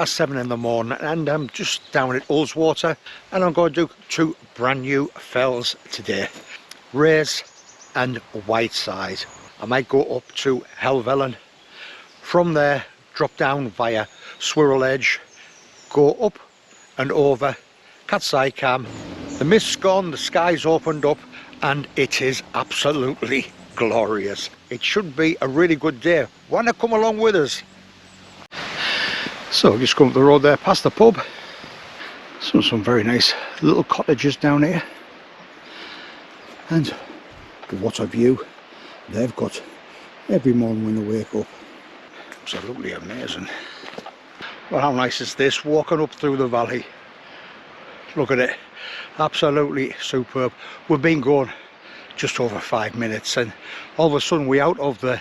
"7 in the morning and I'm just down at Ullswater and I'm going to do 2 brand new fells today, Raise and Whiteside. I might go up to Helvellyn, from there drop down via Swirral Edge, go up and over Catstye Cam. The mist's gone, the sky's opened up and it is absolutely glorious. It should be a really good day. Want to come along with us? So just come up the road there past the pub. Some very nice little cottages down here, and what a view they've got every morning when they wake up. Absolutely amazing. Well, how nice is this, walking up through the valley? Look at it, absolutely superb. We've been going just over 5 minutes and all of a sudden we're out of the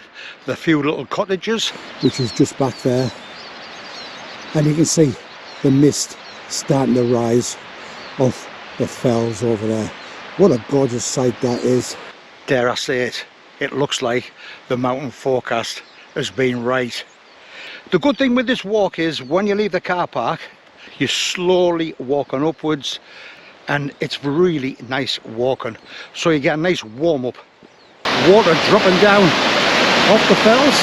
few little cottages, which is just back there. And you can see the mist starting to rise off the fells over there. What a gorgeous sight that is. Dare I say it, it looks like the mountain forecast has been right. The good thing with this walk is when you leave the car park, you're slowly walking upwards and it's really nice walking. So you get a nice warm up. Water dropping down off the fells.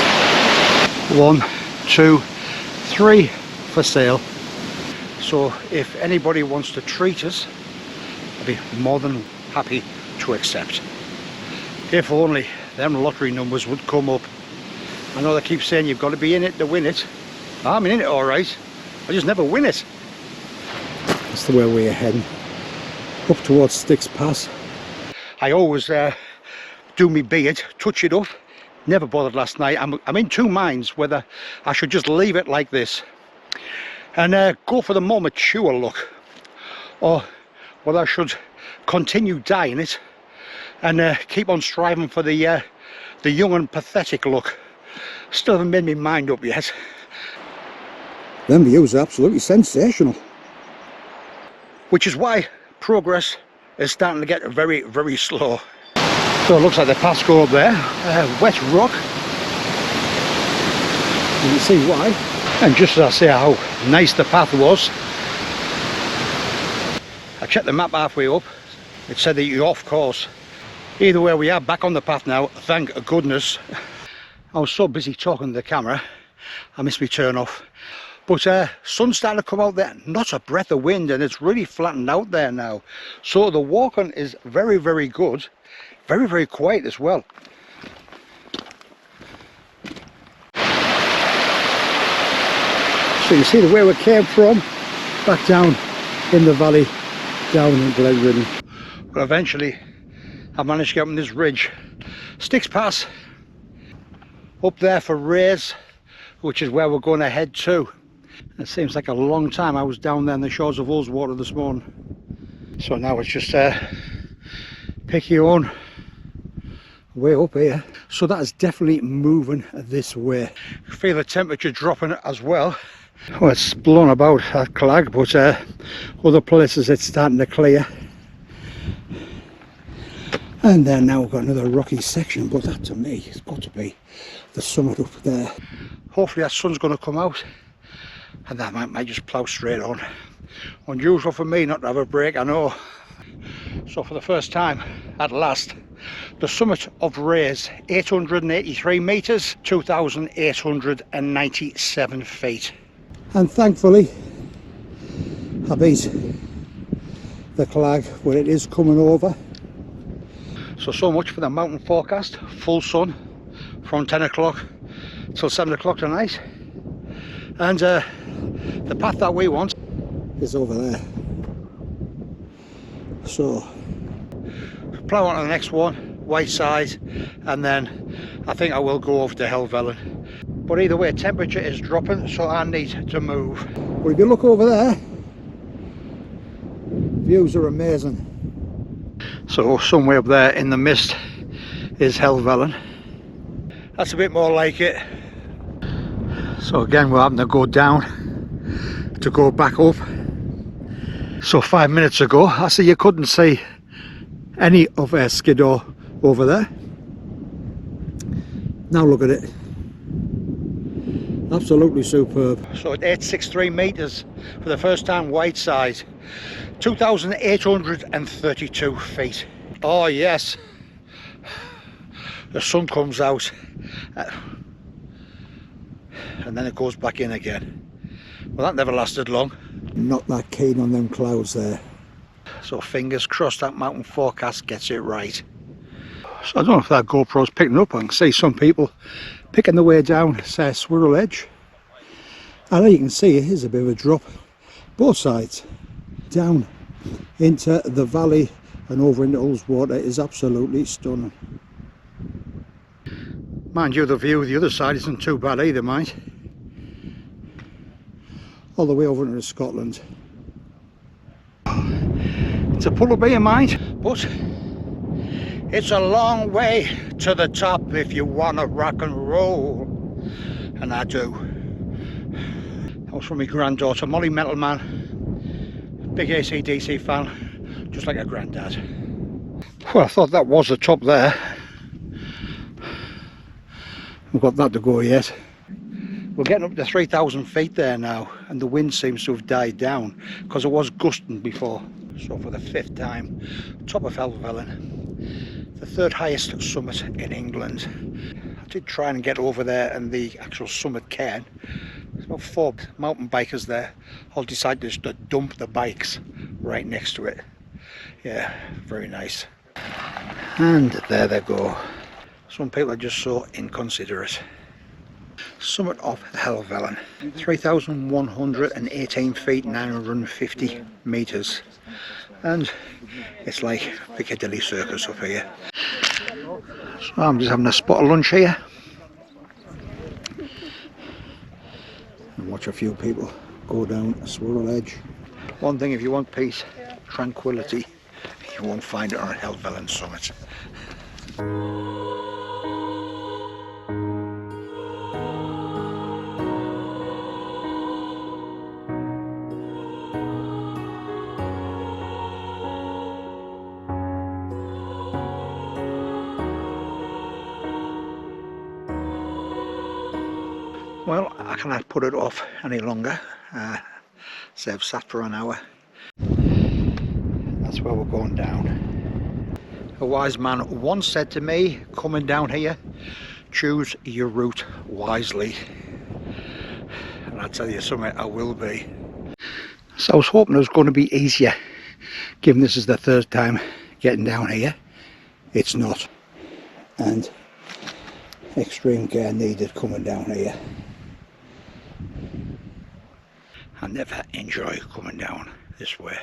1, 2, 3 for sale. So if anybody wants to treat us, I'd be more than happy to accept. If only them lottery numbers would come up. I know they keep saying you've got to be in it to win it. I'm in it alright, I just never win it. That's the way we're heading, up towards Sticks Pass. I always do me beard, touch it up. Never bothered last night. I'm in 2 minds whether I should just leave it like this and go for the more mature look, or whether I should continue dyeing it and keep on striving for the young and pathetic look. Still haven't made my mind up yet. Them views are absolutely sensational, which is why progress is starting to get very, very slow. So it looks like the paths go up there, wet rock. You can see why. And just as I say how nice the path was, I checked the map halfway up, it said that you're off course. Either way, we are back on the path now, thank goodness. I was so busy talking to the camera, I missed my turn off. But sun's starting to come out there, not a breath of wind, and it's really flattened out there now. So the walking is very, very good, very, very quiet as well. So you see the way we came from, back down in the valley, down in Glenridding. But eventually I managed to get up on this ridge. Sticks Pass, up there for Raise, which is where we're going to head to. It seems like a long time. I was down there on the shores of Ullswater this morning. So now it's just pick your own way up here. So that is definitely moving this way. Feel the temperature dropping as well. Well, it's blown about that clag, but other places it's starting to clear. And then now we've got another rocky section, but that to me has got to be the summit up there. Hopefully that sun's going to come out and that might just plough straight on. Unusual for me not to have a break, I know. So for the first time, at last, the summit of Raise, 883 metres, 2,897 feet. And thankfully I beat the clag where it is coming over. So much for the mountain forecast. Full sun from 10 o'clock till 7 o'clock tonight, and the path that we want is over there. So plough on to the next one, Whiteside, and then I think I will go over to Helvellyn. But either way, temperature is dropping, so I need to move. But if you look over there, views are amazing. So somewhere up there in the mist is Helvellyn. That's a bit more like it. So again, we're having to go down to go back up. So 5 minutes ago, I see you couldn't see any of our skiddaw over there. Now look at it. Absolutely superb. So at 863 metres for the first time Whiteside. 2,832 feet. Oh yes. The sun comes out and then it goes back in again. Well, that never lasted long. Not that keen on them clouds there. So fingers crossed that mountain forecast gets it right. So I don't know if that GoPro's picking up. I can see some people picking the way down, say, Swirral Edge. And you can see it is a bit of a drop. Both sides. Down into the valley and over into Ullswater is absolutely stunning. Mind you, the view of the other side isn't too bad either, mind. All the way over into Scotland. It's a pull beer, mind, but it's a long way to the top if you want to rock and roll, and I do. That was from my granddaughter, Molly Metalman, big AC/DC fan, just like her granddad. Well, I thought that was the top there. We've got that to go yet. We're getting up to 3,000 feet there now, and the wind seems to have died down because it was gusting before. So for the 5th time, top of Helvellyn, the 3rd highest summit in England. I did try and get over there and the actual summit cairn. There's about 4 mountain bikers there. All decided to dump the bikes right next to it. Yeah, very nice. And there they go. Some people are just so inconsiderate. Summit of Helvellyn, 3,118 feet, 950 metres, and it's like Piccadilly Circus up here. So I'm just having a spot of lunch here and watch a few people go down Swirral Edge. One thing, if you want peace, tranquility, you won't find it on a Helvellyn summit. Well, I cannot put it off any longer, so I've sat for an hour. That's where we're going down. A wise man once said to me, coming down here, choose your route wisely. And I tell you something, I will be. So I was hoping it was going to be easier, given this is the 3rd time getting down here. It's not. And extreme care needed coming down here. I never enjoy coming down this way.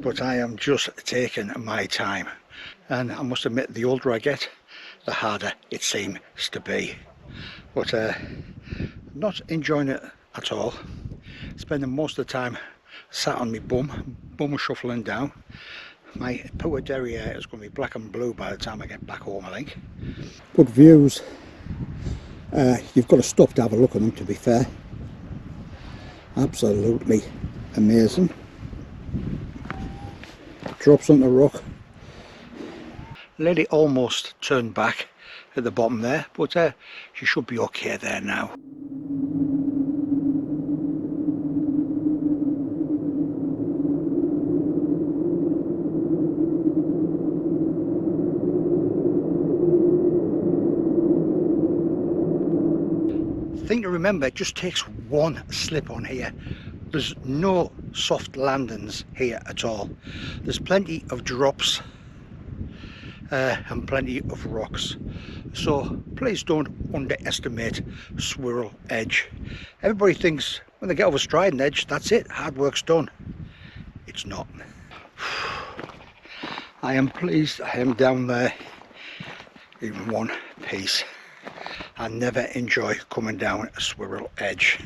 But I am just taking my time, and I must admit, the older I get, the harder it seems to be. But not enjoying it at all. Spending most of the time sat on my bum shuffling down. My poor derriere is going to be black and blue by the time I get back home, I think. Good views. You've got to stop to have a look at them, to be fair. Absolutely amazing. Drops on the rock. Lady almost turned back at the bottom there, but she should be okay there now. Thing to remember, it just takes one slip on here. There's no soft landings here at all. There's plenty of drops and plenty of rocks. So please don't underestimate Swirral Edge. Everybody thinks when they get over Striding Edge, that's it, hard work's done. It's not. I am pleased I am down there in one piece. I never enjoy coming down a Swirral Edge.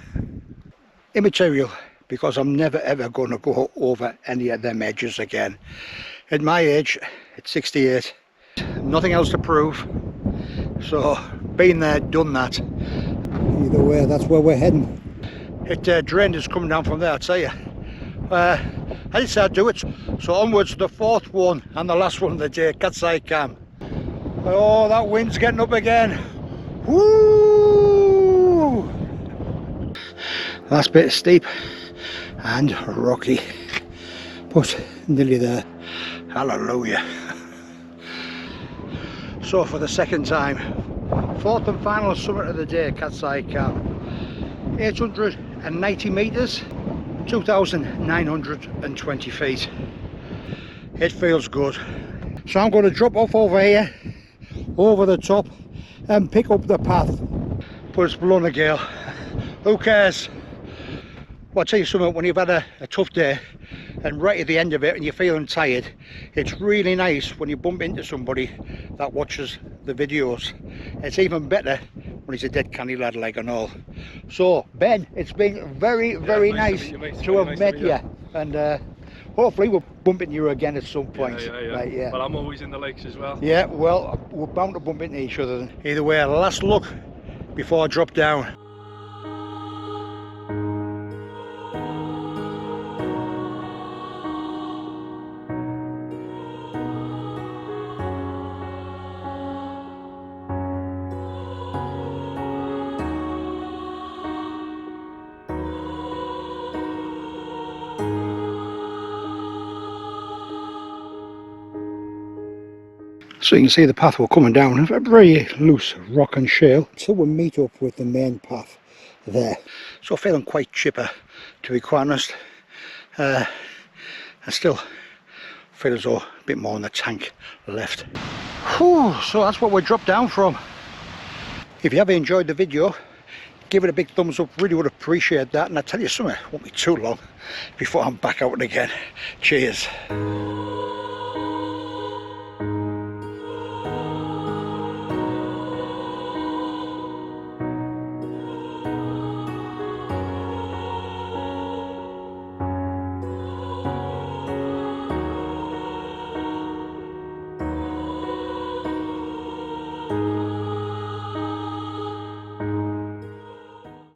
Immaterial, because I'm never ever going to go over any of them edges again. At my age, at 68, nothing else to prove. So, been there, done that. Either way, that's where we're heading. It drained is coming down from there, I tell you. I decided to do it. So onwards to the fourth one and the last one of the day, Catstye Cam. Oh, that wind's getting up again. Woo! Last bit steep and rocky, but nearly there. Hallelujah. So for the second time, fourth and final summit of the day, Catstye Cam. 890 metres, 2,920 feet. It feels good. So I'm going to drop off over here, over the top, and pick up the path. But it's blowing a gale. Who cares? Well, I'll tell you something, when you've had a tough day and right at the end of it and you're feeling tired, it's really nice when you bump into somebody that watches the videos. It's even better when he's a dead canny lad like and all. So Ben, it's been very nice to have met you, and hopefully we'll bump into you again at some point. Yeah. Well, I'm always in the lakes as well. Yeah, well, we're bound to bump into each other then. Either way, last look before I drop down. So you can see the path we're coming down, a very loose rock and shale, till we meet up with the main path there. So feeling quite chipper, to be quite honest. I still feel as though a bit more in the tank left. Whew, so that's what we dropped down from. If you have enjoyed the video, give it a big thumbs up, really would appreciate that. And I tell you something, it won't be too long before I'm back out again. Cheers.